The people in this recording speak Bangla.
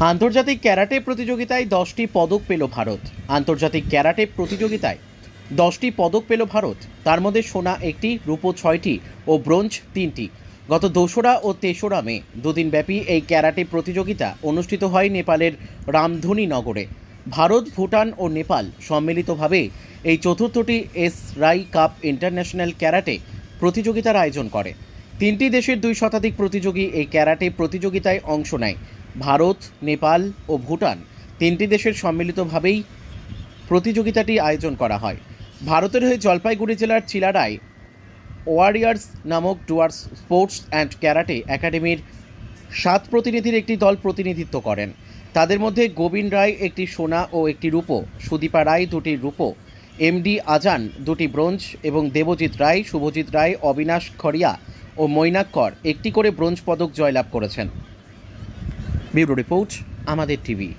আন্তর্জাতিক ক্যারাটে প্রতিযোগিতায় 10টি পদক পেল ভারত। আন্তর্জাতিক ক্যারাটে প্রতিযোগিতায় 10টি পদক পেল ভারত। তার মধ্যে সোনা 1টি, রূপো 6টি ও ব্রোঞ্জ 3টি। গত 2রা ও 3রা মে দুদিনব্যাপী এই ক্যারাটে প্রতিযোগিতা অনুষ্ঠিত হয় নেপালের রামধনী নগরে। ভারত, ভুটান ও নেপাল সম্মিলিতভাবে এই চতুর্থটি এস রাই কাপ ইন্টারন্যাশনাল ক্যারাটে প্রতিযোগিতার আয়োজন করে। 3টি দেশের 2 শতাধিক প্রতিযোগী এই ক্যারাটে প্রতিযোগিতায় অংশ নেয়। ভারত, নেপাল ও ভুটান 3টি দেশের সম্মিলিতভাবেই প্রতিযোগিতাটি আয়োজন করা হয়। ভারতের হয়ে জলপাইগুড়ি জেলার চিলারায় ওয়ারিয়ার্স নামক ডুয়ার্স স্পোর্টস অ্যান্ড ক্যারাটে একাডেমির 7 প্রতিনিধির একটি দল প্রতিনিধিত্ব করেন। তাদের মধ্যে গোবিন্দ রায় 1টি সোনা ও 1টি রূপো, সুদীপা রায় 2টি রূপো, এমডি আজান 2টি ব্রোঞ্জ এবং দেবজিৎ রায়, শুভজিৎ রায়, অবিনাশ খড়িয়া ও মৈনাক্কর 1টি করে ব্রোঞ্জ পদক জয়লাভ করেছেন। ব্যুরো রিপোর্ট, আমাদের টিভি।